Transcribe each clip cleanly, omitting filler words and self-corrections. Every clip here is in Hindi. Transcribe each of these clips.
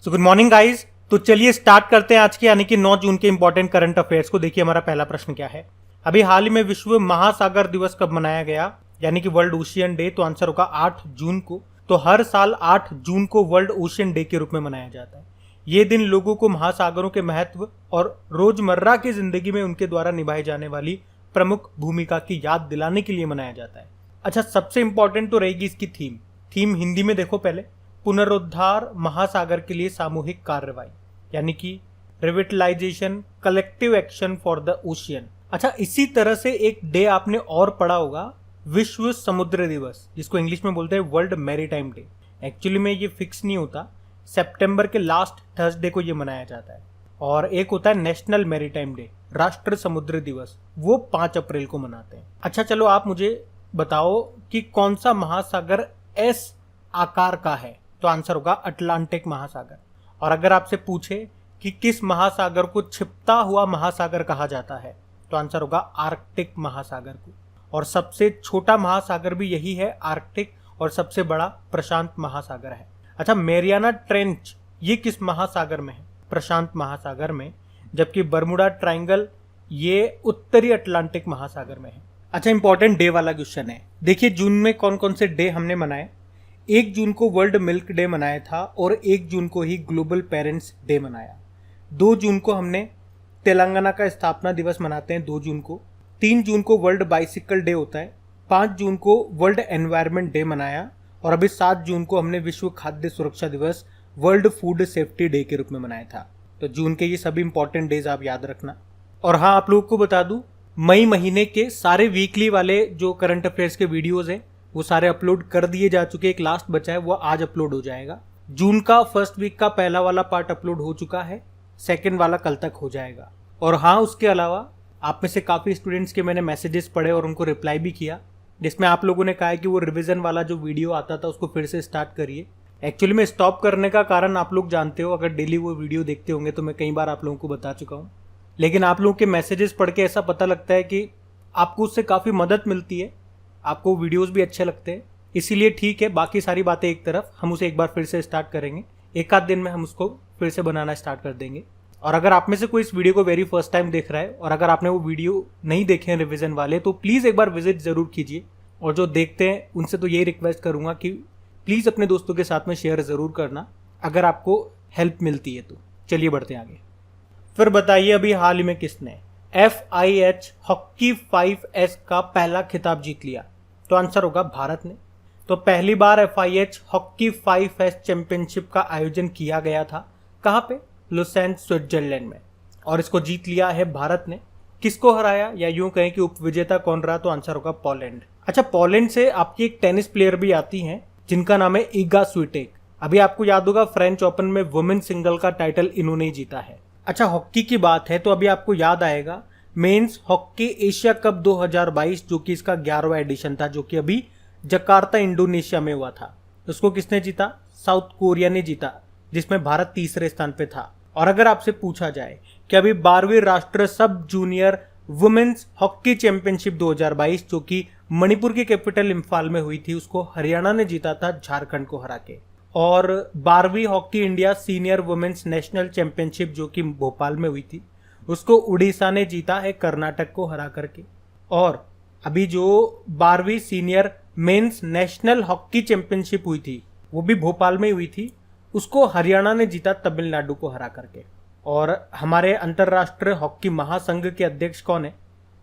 So good morning guys. तो चलिए स्टार्ट करते हैं आज के यानी कि 9 जून के इंपॉर्टेंट करंट अफेयर्स को। देखिए हमारा पहला प्रश्न क्या है। अभी हाल ही में विश्व महासागर दिवस कब मनाया गया, यानी कि वर्ल्ड ओशियन डे। तो आंसर होगा 8 जून को। तो हर साल 8 जून को वर्ल्ड ओशियन डे के रूप में मनाया जाता है। ये दिन लोगों को महासागरों के महत्व और रोजमर्रा की जिंदगी में उनके द्वारा निभाई जाने वाली प्रमुख भूमिका की याद दिलाने के लिए मनाया जाता है। अच्छा, सबसे इंपॉर्टेंट तो रहेगी इसकी थीम हिंदी में देखो पहले। पुनरुद्धार महासागर के लिए सामूहिक कार्रवाई, यानी कि revitalisation, collective action for the ocean. अच्छा, इसी तरह से एक डे आपने और पढ़ा होगा, विश्व समुद्र दिवस, जिसको इंग्लिश में बोलते हैं वर्ल्ड मैरीटाइम डे। एक्चुअली में ये फिक्स नहीं होता, सितंबर के लास्ट थर्सडे को ये मनाया जाता है। और एक होता है नेशनल मैरीटाइम डे, राष्ट्र समुद्र दिवस, वो 5 अप्रैल को मनाते हैं। अच्छा चलो, आप मुझे बताओ कि कौन सा महासागर एस आकार का है। तो आंसर होगा अटलांटिक महासागर। और अगर आपसे पूछे कि किस महासागर को छिपता हुआ महासागर कहा जाता है, तो आंसर होगा आर्कटिक महासागर को। और सबसे छोटा महासागर भी यही है, आर्कटिक, और सबसे बड़ा प्रशांत महासागर है। अच्छा, मैरियाना ट्रेंच ये किस महासागर में है? प्रशांत महासागर में। जबकि बर्मुडा ट्रायंगल ये उत्तरी अटलांटिक महासागर में है। अच्छा, इंपॉर्टेंट डे वाला क्वेश्चन है। देखिए जून में कौन कौन से डे हमने मनाए। 1 जून को वर्ल्ड मिल्क डे मनाया था और 1 जून को ही ग्लोबल पेरेंट्स डे मनाया। 2 जून को हमने तेलंगाना का स्थापना दिवस मनाते हैं 2 जून को। 3 जून को वर्ल्ड बाइसिकल डे होता है। 5 जून को वर्ल्ड एनवायरनमेंट डे मनाया। और अभी 7 जून को हमने विश्व खाद्य सुरक्षा दिवस, वर्ल्ड फूड सेफ्टी डे के रूप में मनाया था। तो जून के ये सभी इंपॉर्टेंट डेज आप याद रखना। और हाँ, आप लोगों को बता दूं, मई महीने के सारे वीकली वाले जो करंट अफेयर्स के वीडियोज हैं वो सारे अपलोड कर दिए जा चुके। एक लास्ट बचा है, वो आज अपलोड हो जाएगा। जून का फर्स्ट वीक का पहला वाला पार्ट अपलोड हो चुका है, सेकंड वाला कल तक हो जाएगा। और हाँ, उसके अलावा आप में से काफ़ी स्टूडेंट्स के मैंने मैसेजेस पढ़े और उनको रिप्लाई भी किया, जिसमें आप लोगों ने कहा है कि वो रिवीजन वाला जो वीडियो आता था उसको फिर से स्टार्ट करिए। एक्चुअली में स्टॉप करने का कारण आप लोग जानते हो, अगर डेली वो वीडियो देखते होंगे तो मैं कई बार आप लोगों को बता चुका हूँ। लेकिन आप लोगों के मैसेजेस पढ़ के ऐसा पता लगता है कि आपको उससे काफ़ी मदद मिलती है, आपको वीडियोस भी अच्छे लगते हैं। इसीलिए ठीक है, बाकी सारी बातें एक तरफ, हम उसे एक बार फिर से स्टार्ट करेंगे। एक आध दिन में हम उसको फिर से बनाना स्टार्ट कर देंगे। और अगर आप में से कोई इस वीडियो को वेरी फर्स्ट टाइम देख रहा है और अगर आपने वो वीडियो नहीं देखे हैं रिवीजन वाले, तो प्लीज़ एक बार विजिट ज़रूर कीजिए। और जो देखते हैं उनसे तो यही रिक्वेस्ट करूँगा कि प्लीज़ अपने दोस्तों के साथ में शेयर ज़रूर करना, अगर आपको हेल्प मिलती है तो। चलिए बढ़ते हैं आगे। फिर बताइए, अभी हाल ही में किसने FIH हॉकी 5S का पहला खिताब जीत लिया? तो आंसर होगा भारत ने। तो पहली बार FIH हॉकी 5S चैंपियनशिप का आयोजन किया गया था। कहाँ पे? लुसेंट, स्विट्जरलैंड में। और इसको जीत लिया है भारत ने। किसको हराया, या यूं कहें कि उपविजेता कौन रहा? तो आंसर होगा पोलैंड। अच्छा, पोलैंड से आपकी एक टेनिस प्लेयर भी आती हैं जिनका नाम है ईगा स्विटेक। अभी आपको याद होगा फ्रेंच ओपन में वुमेन सिंगल का टाइटल इन्होंने ही जीता है। अच्छा, हॉकी की बात है तो अभी आपको याद आएगा मेंस हॉकी एशिया कप 2022, जो कि इसका 11वां एडिशन था, जो कि अभी जकार्ता इंडोनेशिया में हुआ था। उसको किसने जीता? साउथ कोरिया ने जीता, जिसमें भारत तीसरे स्थान पे था। और अगर आपसे पूछा जाए कि अभी 12वीं राष्ट्रीय सब जूनियर वुमेन्स हॉकी चैंपियनशिप 2022, जो कि मणिपुर की कैपिटल इम्फाल में हुई थी, उसको हरियाणा ने जीता था झारखंड को हरा के। और 12वीं hockey India senior women's national championship, जो कि भोपाल में हुई थी, उसको उड़ीसा ने जीता है कर्नाटक को हरा करके। और अभी जो 12वीं senior mains national hockey championship हुई थी, वो भी भोपाल में हुई थी, उसको हरियाणा ने जीता तमिलनाडु को हरा करके। और हमारे अंतर्राष्ट्रीय हॉकी महासंघ के अध्यक्ष कौन है?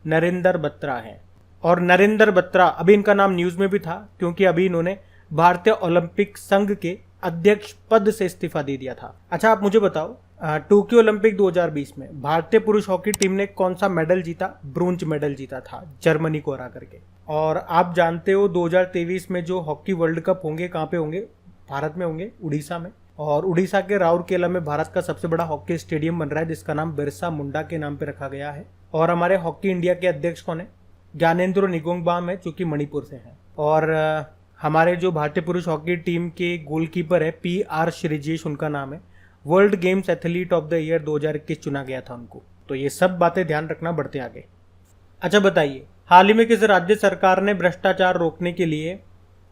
नरेंद्र बत्रा है। और नरेंद्र बत्रा, अभी इनका नाम न्यूज में भी था क्योंकि अभी इन्होंने भारतीय ओलंपिक संघ के अध्यक्ष पद से इस्तीफा दे दिया था। अच्छा, आप मुझे बताओ, टोक्यो ओलंपिक 2020 में भारतीय पुरुष हॉकी टीम ने कौन सा मेडल जीता? ब्रोंज मेडल जीता था, जर्मनी को हरा करके। और आप जानते हो 2023 में जो हॉकी वर्ल्ड कप होंगे, कहाँ पे होंगे? भारत में होंगे, उड़ीसा में। और उड़ीसा के राउरकेला में भारत का सबसे बड़ा हॉकी स्टेडियम बन रहा है, जिसका नाम बिरसा मुंडा के नाम पे रखा गया है। और हमारे हॉकी इंडिया के अध्यक्ष कौन है? ज्ञानेंद्र निगोंगबाम है, जो कि मणिपुर से हैं। और हमारे जो भारतीय पुरुष हॉकी टीम के गोलकीपर है PR श्रीजेश, उनका नाम है। World games athlete of the year 2021 चुना गया था उनको। तो ये सब बातें ध्यान रखना, बढ़ते आगे। अच्छा बताइए, हाल ही में किस राज्य सरकार ने भ्रष्टाचार रोकने के लिए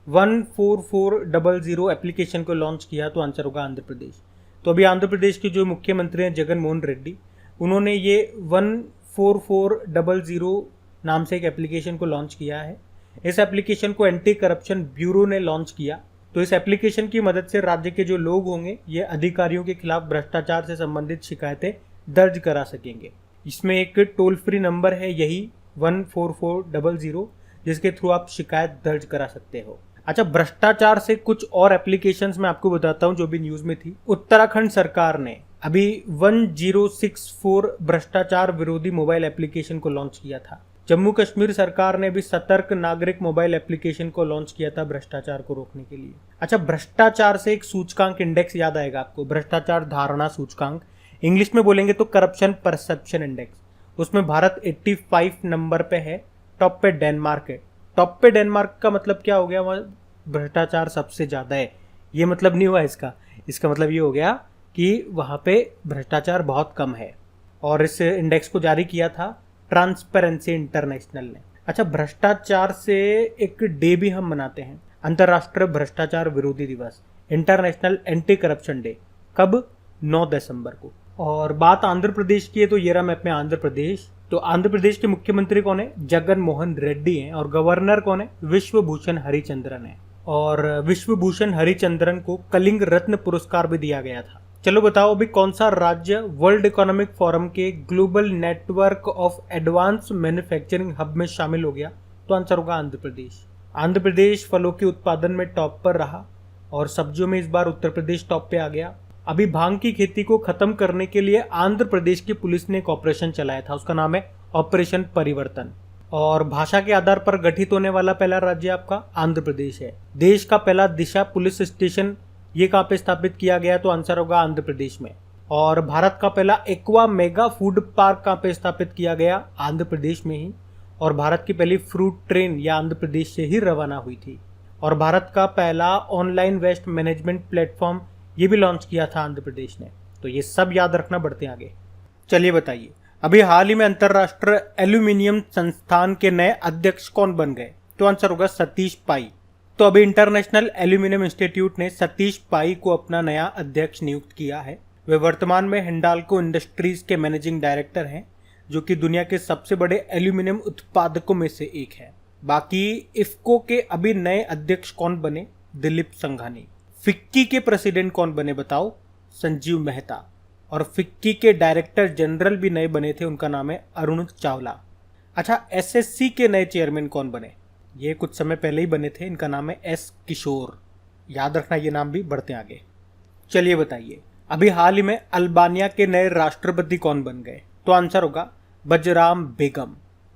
14400 एप्लीकेशन को लॉन्च किया? तो आंसर होगा आंध्र प्रदेश। तो अभी आंध्र प्रदेश के जो मुख्यमंत्री हैं जगन मोहन रेड्डी, उन्होंने ये 14400 नाम से एक एप्लीकेशन को लॉन्च किया है। इस एप्लीकेशन को एंटी करप्शन ब्यूरो ने लॉन्च किया। तो इस एप्लीकेशन की मदद से राज्य के जो लोग होंगे ये अधिकारियों के खिलाफ भ्रष्टाचार से संबंधित शिकायतें दर्ज करा सकेंगे। इसमें एक टोल फ्री नंबर है यही 14400, जिसके थ्रू आप शिकायत दर्ज करा सकते हो। अच्छा, भ्रष्टाचार से कुछ और एप्लीकेशंस मैं आपको बताता हूं जो भी न्यूज में थी। उत्तराखंड सरकार ने अभी 1064 भ्रष्टाचार विरोधी मोबाइल एप्लीकेशन को लॉन्च किया था। जम्मू कश्मीर सरकार ने भी सतर्क नागरिक मोबाइल एप्लीकेशन को लॉन्च किया था भ्रष्टाचार को रोकने के लिए। अच्छा, भ्रष्टाचार से एक सूचकांक इंडेक्स याद आएगा आपको, भ्रष्टाचार धारणा सूचकांक, इंग्लिश में बोलेंगे तो करप्शन परसेप्शन इंडेक्स। उसमें भारत 85 नंबर पे है, टॉप पे डेनमार्क है। टॉप पे डेनमार्क का मतलब क्या हो गया, वहाँ भ्रष्टाचार सबसे ज्यादा है, ये मतलब नहीं हुआ इसका मतलब ये हो गया कि वहाँ पे भ्रष्टाचार बहुत कम है। और इस इंडेक्स को जारी किया था ट्रांसपेरेंसी इंटरनेशनल ने। अच्छा, भ्रष्टाचार से एक डे भी हम मनाते हैं, अंतर्राष्ट्रीय भ्रष्टाचार विरोधी दिवस, इंटरनेशनल एंटी करप्शन डे। कब? 9 दिसंबर को। और बात आंध्र प्रदेश की है तो ये रहा मैप में आंध्र प्रदेश। तो आंध्र प्रदेश के मुख्यमंत्री कौन है? जगन मोहन रेड्डी हैं। और गवर्नर कौन है? विश्वभूषण हरिचंद्रन है। और विश्वभूषण हरिचंद्रन को कलिंग रत्न पुरस्कार भी दिया गया था। चलो बताओ अभी कौन सा राज्य वर्ल्ड इकोनॉमिक फोरम के global network of advance manufacturing hub में शामिल हो गया? तो आंसर होगा आंध्र प्रदेश। आंध्र प्रदेश फलों के उत्पादन में टॉप पर रहा और सब्जियों में इस बार उत्तर प्रदेश टॉप पे आ गया। अभी भांग की खेती को खत्म करने के लिए आंध्र प्रदेश की पुलिस ने एक ऑपरेशन चलाया था, उसका नाम है ऑपरेशन परिवर्तन। और भाषा के आधार पर गठित होने वाला पहला राज्य आपका आंध्र प्रदेश है। देश का पहला दिशा पुलिस स्टेशन ये कहाँ पे स्थापित किया गया? तो आंसर होगा आंध्र प्रदेश में। और भारत का पहला एक्वा मेगा फूड पार्क कहाँ पे स्थापित किया गया? आंध्र प्रदेश में ही। और भारत की पहली फ्रूट ट्रेन या आंध्र प्रदेश से ही रवाना हुई थी। और भारत का पहला ऑनलाइन वेस्ट मैनेजमेंट प्लेटफॉर्म ये भी लॉन्च किया था आंध्र प्रदेश ने। तो ये सब याद रखना, बढ़ते आगे। चलिए बताइए, अभी हाल ही में अंतरराष्ट्रीय एल्यूमिनियम संस्थान के नए अध्यक्ष कौन बन गए? तो आंसर होगा सतीश पाई। तो अभी इंटरनेशनल एल्यूमिनियम इंस्टीट्यूट ने सतीश पाई को अपना नया अध्यक्ष नियुक्त किया है। वे वर्तमान में हिंडाल्को इंडस्ट्रीज के मैनेजिंग डायरेक्टर हैं, जो कि दुनिया के सबसे बड़े एल्यूमिनियम उत्पादकों में से एक है। बाकी इफ्को के अभी नए अध्यक्ष कौन बने? दिलीप संघानी। फिक्की के प्रेसिडेंट कौन बने बताओ? संजीव मेहता। और फिक्की के डायरेक्टर जनरल भी नए बने थे, उनका नाम है अरुण चावला। अच्छा, एसएससी के नए चेयरमैन कौन बने? ये कुछ समय पहले ही बने थे, इनका नाम है एस किशोर। याद रखना ये नाम भी, बढ़ते आगे। चलिए बताइए, अभी हाल ही में अल्बानिया के नए राष्ट्रपति कौन बन गए? तो आंसर होगा बजराम बेगम।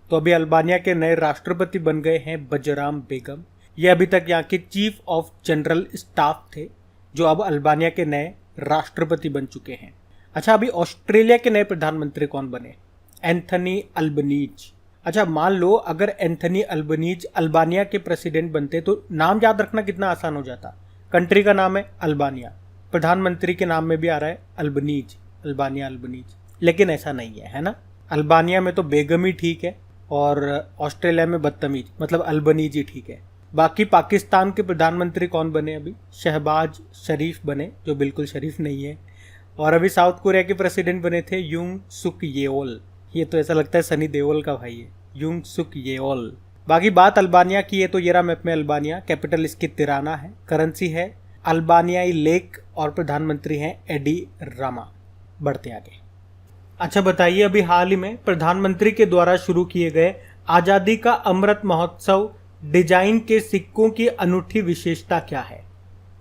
तो अभी अल्बानिया के नए राष्ट्रपति बन गए हैं बजराम बेगम। ये अभी तक यहाँ के चीफ ऑफ जनरल स्टाफ थे, जो अब अल्बानिया के नए राष्ट्रपति बन चुके हैं। अच्छा, अभी ऑस्ट्रेलिया के नए प्रधानमंत्री कौन बने? Anthony Albanese. अच्छा, मान लो अगर एंथनी अल्बनीज अल्बानिया के प्रेसिडेंट बनते तो नाम याद रखना कितना आसान हो जाता। कंट्री का नाम है अल्बानिया, प्रधानमंत्री के नाम में भी आ रहा है अल्बनीज, अल्बानिया अल्बनीज। लेकिन ऐसा नहीं है ना। अल्बानिया में तो बेगम ही ठीक है और ऑस्ट्रेलिया में बदतमीज, मतलब अल्बनीज ही ठीक है। बाकी पाकिस्तान के प्रधानमंत्री कौन बने? अभी शहबाज शरीफ बने, जो बिल्कुल शरीफ नहीं है। और अभी साउथ कोरिया के प्रेसिडेंट बने थे युंग सुक येओल। ये तो ऐसा लगता है सनी देओल का भाई है, युंग सुक येओल। बाकी बात अल्बानिया की है तो ये रहा मैप में अल्बानिया। कैपिटल इसकी तिराना है, करेंसी है अल्बानियाई लेक और प्रधानमंत्री हैं एडी रामा। बढ़ते आगे। अच्छा बताइए, अभी हाल ही में प्रधानमंत्री के द्वारा शुरू किए गए आजादी का अमृत महोत्सव डिजाइन के सिक्कों की अनूठी विशेषता क्या है?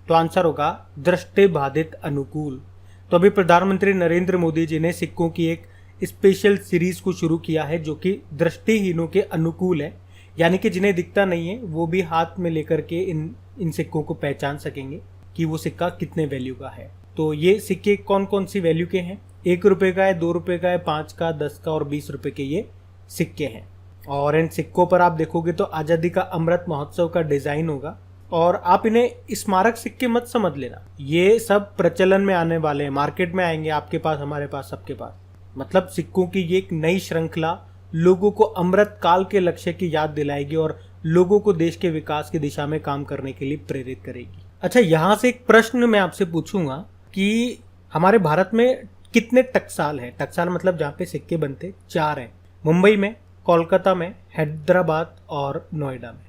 तो आंसर होगा दृष्टिबाधित अनुकूल। तो अभी प्रधानमंत्री नरेंद्र मोदी जी ने सिक्कों की एक स्पेशल सीरीज को शुरू किया है, जो कि दृष्टिहीनों के अनुकूल है। यानी कि जिन्हें दिखता नहीं है वो भी हाथ में लेकर के इन सिक्कों को पहचान सकेंगे कि वो सिक्का कितने वैल्यू का है। तो ये सिक्के कौन कौन सी वैल्यू के हैं? 1 रुपये का है, 2 रुपये का है, 5 का, 10 का और 20 रुपये के ये सिक्के हैं। और इन सिक्कों पर आप देखोगे तो आज़ादी का अमृत महोत्सव का डिजाइन होगा। और आप इन्हें स्मारक सिक्के मत समझ लेना, ये सब प्रचलन में आने वाले हैं, मार्केट में आएंगे, आपके पास, हमारे पास, सबके पास। मतलब सिक्कों की ये एक नई श्रृंखला लोगों को अमृत काल के लक्ष्य की याद दिलाएगी और लोगों को देश के विकास की दिशा में काम करने के लिए प्रेरित करेगी। अच्छा, यहाँ से एक प्रश्न मैं आपसे पूछूंगा कि हमारे भारत में कितने टकसाल हैं? टकसाल मतलब जहाँ पे सिक्के बनते, 4 हैं। मुंबई में, कोलकाता में, हैदराबाद और नोएडा में।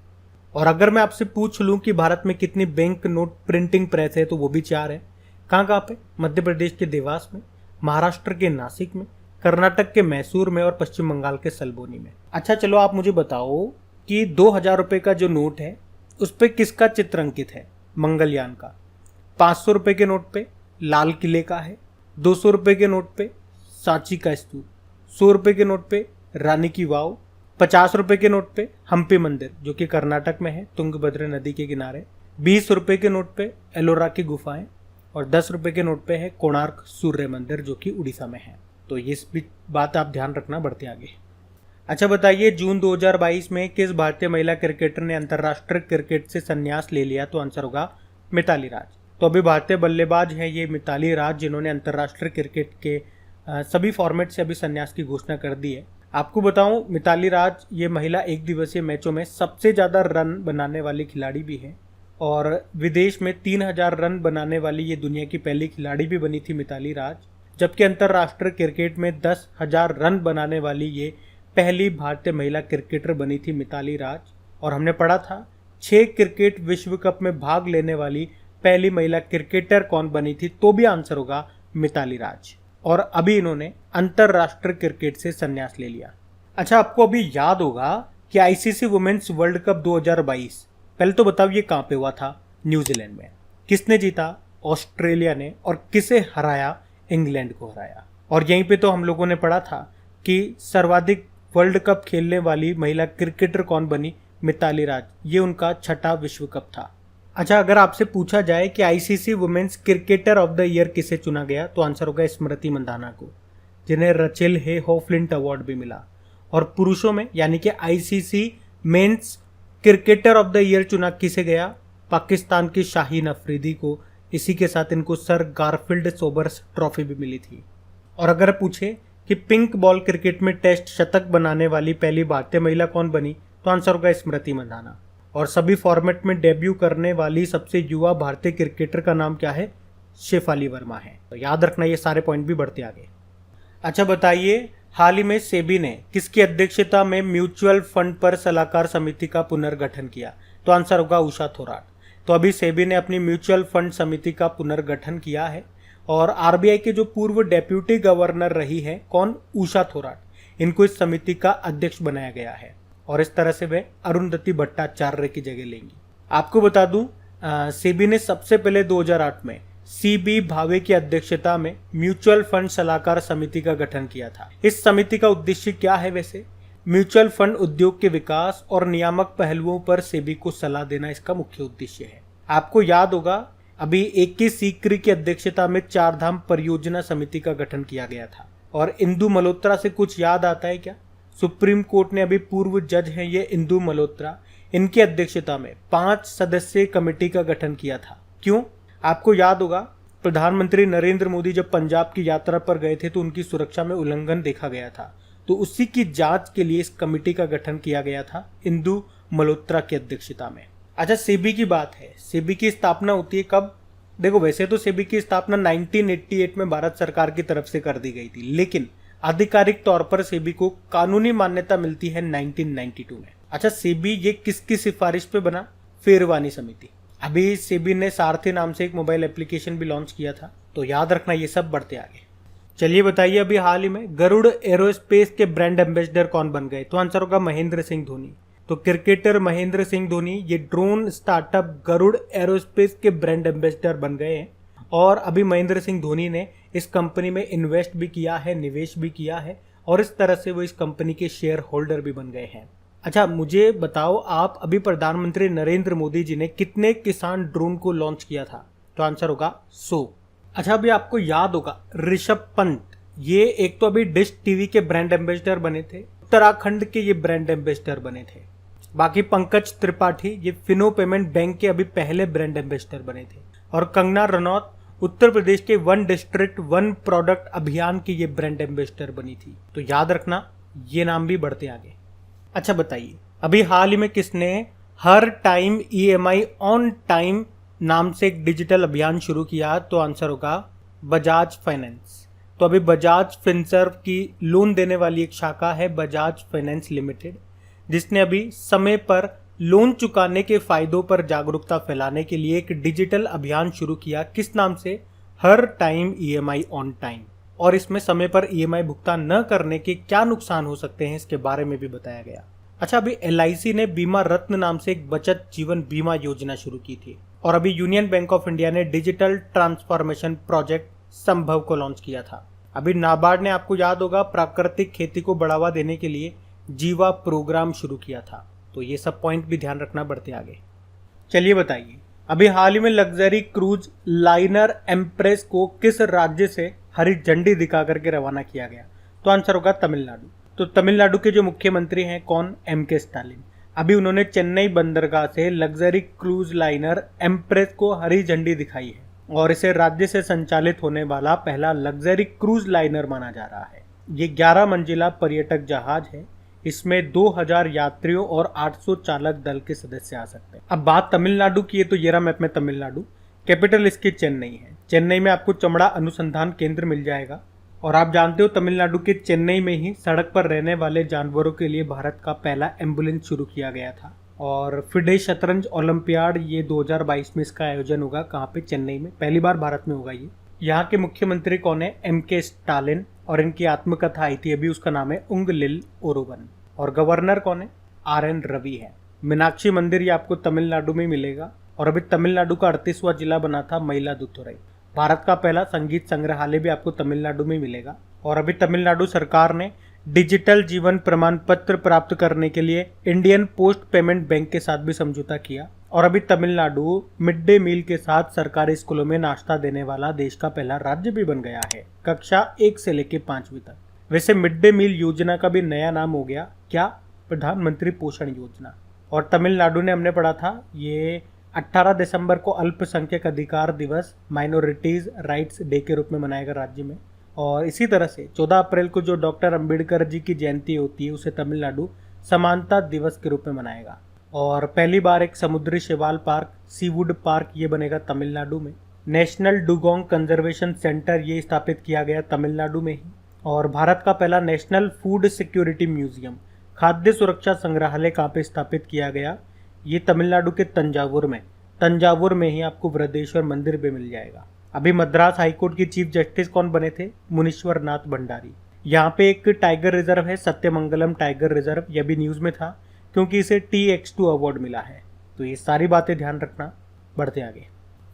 और अगर मैं आपसे पूछ लूँ कि भारत में कितनी बैंक नोट प्रिंटिंग प्रेस है, तो वो भी 4 है। कहाँ कहाँ पे? मध्य प्रदेश के देवास में, महाराष्ट्र के नासिक में, कर्नाटक के मैसूर में और पश्चिम बंगाल के सलबोनी में। अच्छा चलो आप मुझे बताओ कि 2000 रुपये का जो नोट है उस पर किसका चित्र अंकित है? मंगलयान का। 500 रुपये के नोट पे लाल किले का है। 200 रुपये के नोट पे सांची का स्तूप। 100 रुपये के नोट पे रानी की वाव। 50 रुपये के नोट पे हम्पी मंदिर जो कि कर्नाटक में है, तुंगभद्रा नदी के किनारे। 20 रुपये के नोट पे एलोरा की गुफाएं और 10 रुपये के नोट पे है कोणार्क सूर्य मंदिर जो कि उड़ीसा में है। तो ये भी बात आप ध्यान रखना बढ़ते आगे। अच्छा बताइए, जून 2022 में किस भारतीय महिला क्रिकेटर ने अंतर्राष्ट्रीय क्रिकेट से संन्यास ले लिया? तो आंसर होगा मिताली राज। तो अभी भारतीय बल्लेबाज हैं ये मिताली राज, जिन्होंने अंतर्राष्ट्रीय क्रिकेट के सभी फॉर्मेट से अभी संन्यास की घोषणा कर दी है। आपको बताऊं, मिताली राज ये महिला एक दिवसीय मैचों में सबसे ज़्यादा रन बनाने वाली खिलाड़ी भी है और विदेश में 3000 रन बनाने वाली ये दुनिया की पहली खिलाड़ी भी बनी थी मिताली राज, जबकि अंतर्राष्ट्रीय क्रिकेट में 10,000 रन बनाने वाली ये पहली भारतीय महिला क्रिकेटर बनी थी मिताली राज। और हमने पढ़ा था 6 क्रिकेट विश्व कप में भाग लेने वाली पहली महिला क्रिकेटर कौन बनी थी? तो भी आंसर होगा मिताली राज। और अभी इन्होंने अंतर्राष्ट्रीय क्रिकेट से संन्यास ले लिया। अच्छा आपको अभी याद होगा कि आईसीसी वुमेन्स वर्ल्ड कप 2022, पहले तो बताओ ये कहाँ पे हुआ था? न्यूजीलैंड में। किसने जीता? ऑस्ट्रेलिया ने। और किसे हराया? इंग्लैंड को हराया। और यहीं पे तो हम लोगों ने पढ़ा था कि सर्वाधिक वर्ल्ड कप खेलने वाली महिला क्रिकेटर कौन बनी? मिताली राज। ये उनका 6ठा विश्व कप था। अच्छा अगर आपसे पूछा जाए कि ICC women's cricketer of the year किसे चुना गया, तो आंसर होगा स्मृति मंदाना को, जिन्हें रचेल हे होफलिंट अवार्ड भी मिला। और पुरुषों में यानी कि ICC men's cricketer of the year चुना किसे गया? पाकिस्तान की शाहीन अफरीदी को। इसी के साथ इनको सर गारफील्ड सोबर्स ट्रॉफी भी मिली थी। और अगर पूछे कि पिंक बॉल क्रिकेट में टेस्ट शतक बनाने वाली पहली भारतीय महिला कौन बनी, तो आंसर होगा स्मृति मंदाना। और सभी फॉर्मेट में डेब्यू करने वाली सबसे युवा भारतीय क्रिकेटर का नाम क्या है? शेफाली वर्मा है। तो याद रखना ये सारे पॉइंट भी बढ़ते आगे। अच्छा बताइए, हाल ही में सेबी ने किसकी अध्यक्षता में म्यूचुअल फंड पर सलाहकार समिति का पुनर्गठन किया? तो आंसर होगा उषा थोराट। तो अभी सेबी ने अपनी म्यूचुअल फंड समिति का पुनर्गठन किया है और आरबीआई के जो पूर्व डेप्यूटी गवर्नर रही है कौन? उषा थोराट, इनको इस समिति का अध्यक्ष बनाया गया है और इस तरह से वे अरुंधति भट्टाचार्य की जगह लेंगी। आपको बता दूं, सेबी ने सबसे पहले 2008 में सीबी भावे की अध्यक्षता में म्यूचुअल फंड सलाहकार समिति का गठन किया था। इस समिति का उद्देश्य क्या है वैसे? म्यूचुअल फंड उद्योग के विकास और नियामक पहलुओं पर सेबी को सलाह देना इसका मुख्य उद्देश्य है। आपको याद होगा अभी AK सीकरी की अध्यक्षता में 4 धाम परियोजना समिति का गठन किया गया था। और इंदु मल्होत्रा से कुछ याद आता है क्या? सुप्रीम कोर्ट ने अभी पूर्व जज हैं ये इंदु मल्होत्रा, इनकी अध्यक्षता में 5 सदस्यीय कमेटी का गठन किया था। क्यों? आपको याद होगा प्रधानमंत्री नरेंद्र मोदी जब पंजाब की यात्रा पर गए थे तो उनकी सुरक्षा में उल्लंघन देखा गया था, तो उसी की जांच के लिए इस कमेटी का गठन किया गया था इंदु मल्होत्रा की अध्यक्षता में। अच्छा सेबी की बात है, सेबी की स्थापना होती है कब? देखो वैसे तो सेबी की स्थापना 1988 में भारत सरकार की तरफ से कर दी गई थी, लेकिन आधिकारिक तौर पर सेबी को कानूनी मान्यता मिलती है 1992 में। अच्छा सेबी ये किसकी सिफारिश पे बना? फेरवानी समिति। अभी सेबी ने सारथी नाम से एक मोबाइल एप्लीकेशन भी लॉन्च किया था, तो याद रखना ये सब बढ़ते आगे। चलिए बताइए, अभी हाल ही में गरुड़ एरोस्पेस के ब्रांड एम्बेसडर कौन बन गए? तो आंसर होगा महेंद्र सिंह धोनी। तो क्रिकेटर महेंद्र सिंह धोनी ये ड्रोन स्टार्टअप गरुड़ एरोस्पेस के ब्रांड एम्बेसडर बन गए हैं और अभी महेंद्र सिंह धोनी ने इस कंपनी में इन्वेस्ट भी किया है, निवेश भी किया है और इस तरह से वो इस कंपनी के शेयर होल्डर भी बन गए हैं। अच्छा मुझे बताओ, आप अभी प्रधानमंत्री नरेंद्र मोदी जी ने कितने किसान ड्रोन को लॉन्च किया था? तो आंसर होगा 100। अच्छा अभी आपको याद होगा ऋषभ पंत, ये एक तो अभी डिश टीवी के ब्रांड एम्बेसडर बने थे, उत्तराखंड के ये ब्रांड एम्बेसडर बने थे। बाकी पंकज त्रिपाठी ये फिनो पेमेंट बैंक के अभी पहले ब्रांड एम्बेसडर बने थे और कंगना रनौत उत्तर प्रदेश के वन डिस्ट्रिक्ट वन प्रोडक्ट अभियान की ये ब्रांड एम्बेसडर बनी थी। तो याद रखना ये नाम भी बढ़ते आगे। अच्छा बताइए, अभी हाल ही में किसने हर टाइम EMI ऑन टाइम नाम से एक डिजिटल अभियान शुरू किया? तो आंसर होगा बजाज फाइनेंस। तो अभी बजाज फिनसर्व की लोन देने वाली एक शाखा है बजाज फाइनेंस लिमिटेड, जिसने अभी समय पर लोन चुकाने के फायदों पर जागरूकता फैलाने के लिए एक डिजिटल अभियान शुरू किया। किस नाम से? हर टाइम ईएमआई ऑन टाइम। और इसमें समय पर ईएमआई भुगतान न करने के क्या नुकसान हो सकते हैं, इसके बारे में भी बताया गया। अच्छा, अभी एलआईसी ने बीमा रत्न नाम से एक बचत जीवन बीमा योजना शुरू की थी। और अभी यूनियन बैंक ऑफ इंडिया ने डिजिटल ट्रांसफॉर्मेशन प्रोजेक्ट संभव को लॉन्च किया था। अभी नाबार्ड ने, आपको याद होगा, प्राकृतिक खेती को बढ़ावा देने के लिए जीवा प्रोग्राम शुरू किया था। तो ये सब पॉइंट भी ध्यान रखना बढ़ते आगे। चलिए बताइए, अभी हाल ही में लग्जरी क्रूज लाइनर एम्प्रेस को किस राज्य से हरी झंडी दिखा करके रवाना किया गया? तो आंसर होगा तमिलनाडु। तो तमिलनाडु के जो मुख्यमंत्री हैं कौन? एमके स्टालिन। अभी उन्होंने चेन्नई बंदरगाह से लग्जरी क्रूज लाइनर एम्प्रेस को हरी झंडी दिखाई है और इसे राज्य से संचालित होने वाला पहला लग्जरी क्रूज लाइनर माना जा रहा है। ये 11 मंजिला पर्यटक जहाज है। इसमें 2000 यात्रियों और 800 चालक दल के सदस्य आ सकते हैं। अब बात तमिलनाडु की है तो ये रहा मैप में तमिलनाडु। कैपिटल इसकी चेन्नई है। चेन्नई में आपको चमड़ा अनुसंधान केंद्र मिल जाएगा। और आप जानते हो तमिलनाडु के चेन्नई में ही सड़क पर रहने वाले जानवरों के लिए भारत का पहला एम्बुलेंस शुरू किया गया था। और फिडे शतरंज ओलंपियाड ये 2022 में इसका आयोजन होगा। कहाँ पे? चेन्नई में। पहली बार भारत में होगा ये। यहाँ के मुख्यमंत्री कौन है? एमके स्टालिन। और इनकी आत्मकथा आई थी अभी, उसका नाम है उंगलिल ओरोवन। और गवर्नर कौन है? आरएन रवि है। मीनाक्षी मंदिर ये आपको तमिलनाडु में मिलेगा। और अभी तमिलनाडु का 38वां जिला बना था मयिलादुथुरई। भारत का पहला संगीत संग्रहालय भी आपको तमिलनाडु में मिलेगा। और अभी तमिलनाडु सरकार ने डिजिटल जीवन प्रमाण पत्र प्राप्त करने के लिए इंडियन पोस्ट पेमेंट बैंक के साथ भी समझौता किया। और अभी तमिलनाडु मिड डे मील के साथ सरकारी स्कूलों में नाश्ता देने वाला देश का पहला राज्य भी बन गया है, कक्षा 1 से लेकर 5वीं तक। वैसे मिड डे मील योजना का भी नया नाम हो गया क्या? प्रधानमंत्री पोषण योजना। और तमिलनाडु ने हमने पढ़ा था ये 18 दिसंबर को अल्पसंख्यक अधिकार दिवस माइनॉरिटीज राइट्स डे के रूप में मनाएगा राज्य में। और इसी तरह से 14 अप्रैल को जो डॉक्टर अंबेडकर जी की जयंती होती है उसे तमिलनाडु समानता दिवस के रूप में मनाएगा। और पहली बार एक समुद्री शैवाल पार्क, सीवुड पार्क, ये बनेगा तमिलनाडु में। नेशनल डुगोंग कंजर्वेशन सेंटर ये स्थापित किया गया तमिलनाडु में ही। और भारत का पहला नेशनल फूड सिक्योरिटी म्यूजियम, खाद्य सुरक्षा संग्रहालय कहाँ पे स्थापित किया गया? ये तमिलनाडु के तंजावुर में। तंजावुर में ही आपको बृहदेश्वर मंदिर भी मिल जाएगा। अभी मद्रास हाईकोर्ट की चीफ जस्टिस कौन बने थे? मुनीश्वर नाथ भंडारी। यहाँ पे एक टाइगर रिजर्व है, सत्यमंगलम टाइगर रिजर्व, यह भी न्यूज में था क्योंकि इसे TX2 अवार्ड मिला है। तो ये सारी बातें ध्यान रखना। बढ़ते आगे।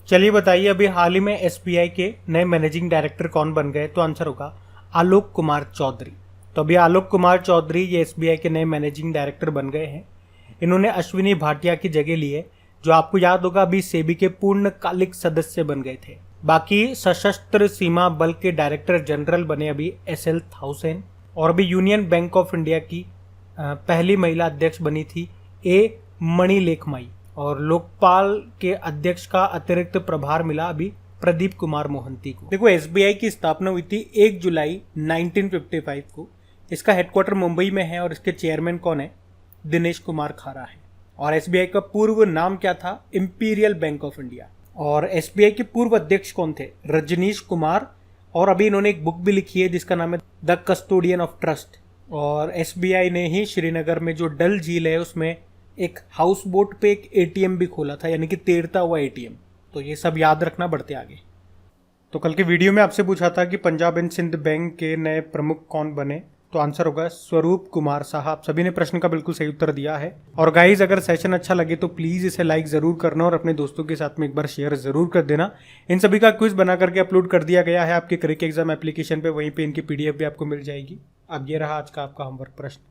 चलिए बताइए, अभी हाल ही में SBI के नए मैनेजिंग डायरेक्टर कौन बन गए? तो आंसर होगा आलोक कुमार चौधरी। तो अभी आलोक कुमार चौधरी ये SBI के नए मैनेजिंग डायरेक्टर बन गए हैं। इन्होंने अश्विनी भाटिया की जगह ली है, जो आपको याद होगा अभी सेबी के पूर्णकालिक सदस्य बन गए थे। बाकी सशस्त्र सीमा बल के डायरेक्टर जनरल बने अभी SL थाउसेन। और अभी यूनियन बैंक ऑफ इंडिया की पहली महिला अध्यक्ष बनी थी A मणिलेखमाई। और लोकपाल के अध्यक्ष का अतिरिक्त प्रभार मिला अभी प्रदीप कुमार मोहंती को। देखो, SBI की स्थापना हुई थी 1 जुलाई 1955 को। इसका हेडक्वार्टर मुंबई में है और इसके चेयरमैन कौन है? दिनेश कुमार खारा है। और SBI का पूर्व नाम क्या था? Imperial bank of India. और SBI के पूर्व अध्यक्ष कौन थे? रजनीश कुमार। और अभी इन्होंने एक बुक भी लिखी है जिसका नाम है द कस्टोडियन ऑफ ट्रस्ट। और SBI ने ही श्रीनगर में जो डल झील है उसमें एक हाउस बोट पे एक ATM भी खोला था, यानी कि तैरता हुआ ATM। तो ये सब याद रखना। बढ़ते आगे। तो कल के वीडियो में आपसे पूछा था कि पंजाब एंड सिंध बैंक के नए प्रमुख कौन बने? तो आंसर होगा स्वरूप कुमार साहब। सभी ने प्रश्न का बिल्कुल सही उत्तर दिया है। और गाइज, अगर सेशन अच्छा लगे तो प्लीज़ इसे लाइक ज़रूर करना और अपने दोस्तों के साथ में एक बार शेयर ज़रूर कर देना। इन सभी का क्विज बना करके अपलोड कर दिया गया है आपके क्रिक एग्जाम एप्लीकेशन पे, वहीं पे इनकी PDF भी आपको मिल जाएगी। अब ये रहा आज का आपका होमवर्क प्रश्न।